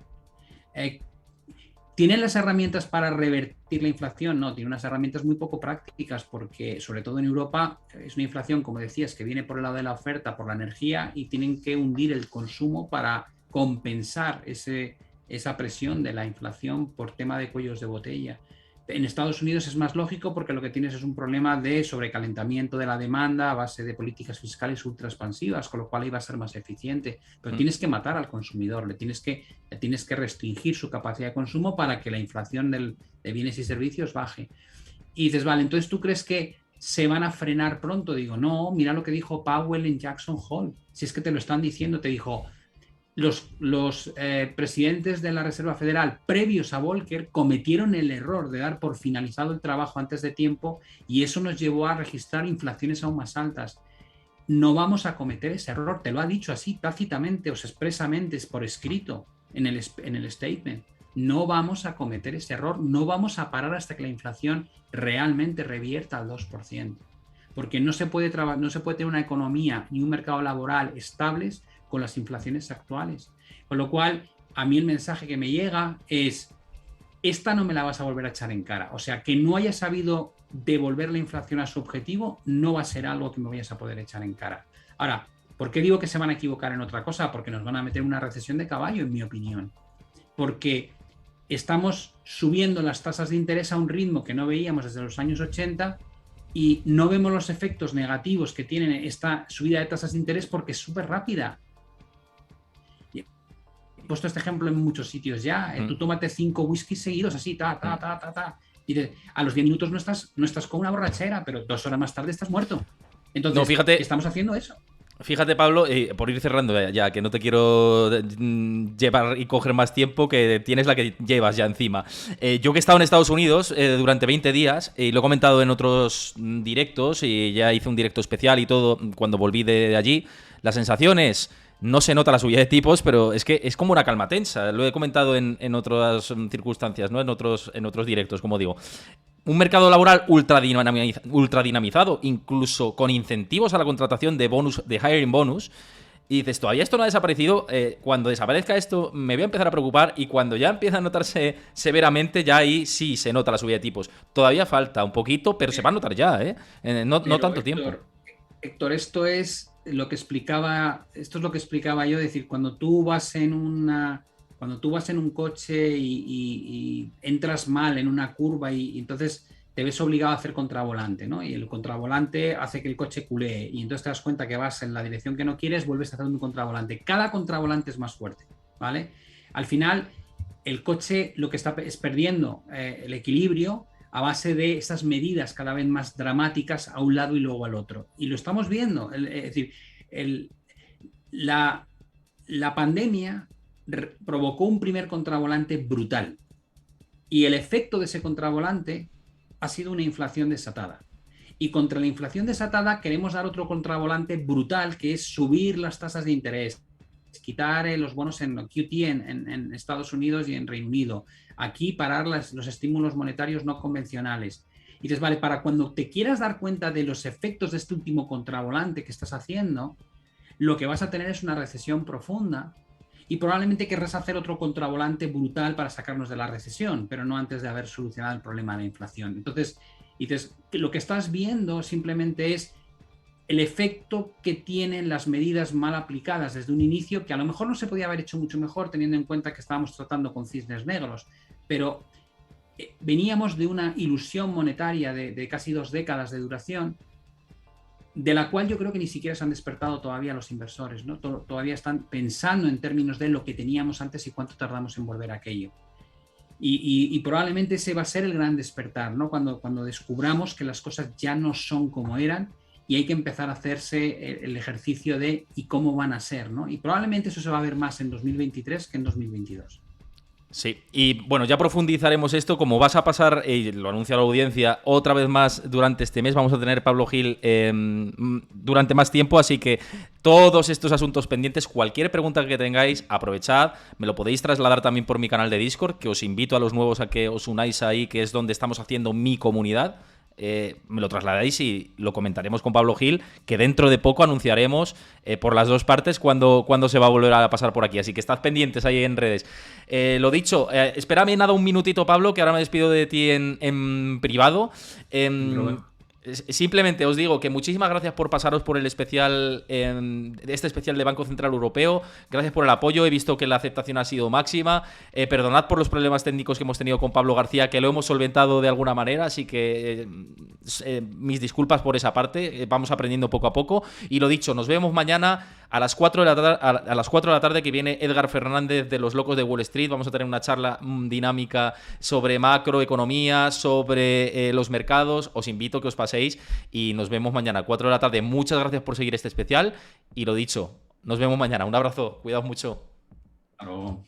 ¿Tienen las herramientas para revertir la inflación? No, tienen unas herramientas muy poco prácticas, porque sobre todo en Europa es una inflación, como decías, que viene por el lado de la oferta, por la energía, y tienen que hundir el consumo para compensar esa presión de la inflación por tema de cuellos de botella. En Estados Unidos es más lógico porque lo que tienes es un problema de sobrecalentamiento de la demanda a base de políticas fiscales ultra expansivas, con lo cual ahí va a ser más eficiente. Pero tienes que matar al consumidor, le tienes que restringir su capacidad de consumo para que la inflación de bienes y servicios baje. Y dices, vale, entonces ¿tú crees que se van a frenar pronto? Digo, no, mira lo que dijo Powell en Jackson Hole. Si es que te lo están diciendo, te dijo... Los presidentes de la Reserva Federal previos a Volcker cometieron el error de dar por finalizado el trabajo antes de tiempo, y eso nos llevó a registrar inflaciones aún más altas. No vamos a cometer ese error, te lo ha dicho así tácitamente o expresamente, por escrito en el statement. No vamos a cometer ese error, no vamos a parar hasta que la inflación realmente revierta al 2%. Porque no se puede tener una economía ni un mercado laboral estables con las inflaciones actuales. Con lo cual, a mí el mensaje que me llega es, esta no me la vas a volver a echar en cara. O sea, que no haya sabido devolver la inflación a su objetivo no va a ser algo que me vayas a poder echar en cara. Ahora, ¿por qué digo que se van a equivocar en otra cosa? Porque nos van a meter una recesión de caballo, en mi opinión. Porque estamos subiendo las tasas de interés a un ritmo que no veíamos desde los años 80 y no vemos los efectos negativos que tiene esta subida de tasas de interés porque es súper rápida. He puesto este ejemplo en muchos sitios ya. Tú tómate 5 whiskies seguidos así, y a los 10 minutos no estás con una borrachera, pero 2 horas más tarde estás muerto. Entonces, no, fíjate, estamos haciendo eso. Fíjate, Pablo, por ir cerrando ya, que no te quiero llevar y coger más tiempo, que tienes la que llevas ya encima. Yo que he estado en Estados Unidos durante 20 días, y lo he comentado en otros directos, y ya hice un directo especial y todo cuando volví de allí, la sensación es no se nota la subida de tipos, pero es que es como una calma tensa. Lo he comentado en otras circunstancias, ¿no? En otros directos, como digo. Un mercado laboral ultra dinamizado, incluso con incentivos a la contratación de bonus, de hiring bonus. Y dices, todavía esto no ha desaparecido. Cuando desaparezca esto, me voy a empezar a preocupar. Y cuando ya empieza a notarse severamente, ya ahí sí se nota la subida de tipos. Todavía falta un poquito, pero se va a notar ya, ¿eh? No tanto tiempo. Héctor, esto es lo que explicaba yo, es decir, cuando tú vas en un coche y entras mal en una curva y entonces te ves obligado a hacer contravolante, ¿no? Y el contravolante hace que el coche culee y entonces te das cuenta que vas en la dirección que no quieres, vuelves a hacer un contravolante. Cada contravolante es más fuerte, ¿vale? Al final, el coche lo que está es perdiendo el equilibrio a base de esas medidas cada vez más dramáticas a un lado y luego al otro. Y lo estamos viendo. Es decir, la pandemia provocó un primer contravolante brutal. Y el efecto de ese contravolante ha sido una inflación desatada. Y contra la inflación desatada queremos dar otro contravolante brutal, que es subir las tasas de interés, quitar los bonos en QT en Estados Unidos y en Reino Unido, aquí parar los estímulos monetarios no convencionales. Y dices, vale, para cuando te quieras dar cuenta de los efectos de este último contravolante que estás haciendo, lo que vas a tener es una recesión profunda y probablemente querrás hacer otro contravolante brutal para sacarnos de la recesión, pero no antes de haber solucionado el problema de la inflación. Entonces, dices, lo que estás viendo simplemente es el efecto que tienen las medidas mal aplicadas desde un inicio, que a lo mejor no se podía haber hecho mucho mejor teniendo en cuenta que estábamos tratando con cisnes negros, pero veníamos de una ilusión monetaria de casi 2 décadas de duración, de la cual yo creo que ni siquiera se han despertado todavía los inversores, ¿no? Todavía están pensando en términos de lo que teníamos antes y cuánto tardamos en volver a aquello. Y probablemente ese va a ser el gran despertar, ¿no? Cuando descubramos que las cosas ya no son como eran y hay que empezar a hacerse el ejercicio de ¿y cómo van a ser?, ¿no? Y probablemente eso se va a ver más en 2023 que en 2022. Sí, y bueno, ya profundizaremos esto, como vas a pasar, lo anuncia la audiencia, otra vez más durante este mes, vamos a tener Pablo Gil durante más tiempo, así que todos estos asuntos pendientes, cualquier pregunta que tengáis, aprovechad, me lo podéis trasladar también por mi canal de Discord, que os invito a los nuevos a que os unáis ahí, que es donde estamos haciendo mi comunidad. Me lo trasladáis y lo comentaremos con Pablo Gil, que dentro de poco anunciaremos por las dos partes cuando se va a volver a pasar por aquí. Así que estad pendientes ahí en redes. Lo dicho, espérame nada un minutito, Pablo, que ahora me despido de ti en privado. Simplemente os digo que muchísimas gracias por pasaros por el especial, este especial de Banco Central Europeo. Gracias por el apoyo, he visto que la aceptación ha sido máxima. Perdonad por los problemas técnicos que hemos tenido con Pablo García, que lo hemos solventado de alguna manera, así que mis disculpas por esa parte. Vamos aprendiendo poco a poco. Y lo dicho, nos vemos mañana a las 4 de la tarde, que viene Edgar Fernández de Los Locos de Wall Street. Vamos a tener una charla dinámica sobre macroeconomía, sobre los mercados. Os invito a que os paséis y nos vemos mañana a 4 de la tarde. Muchas gracias por seguir este especial y lo dicho, nos vemos mañana. Un abrazo, cuidaos mucho. Hasta luego.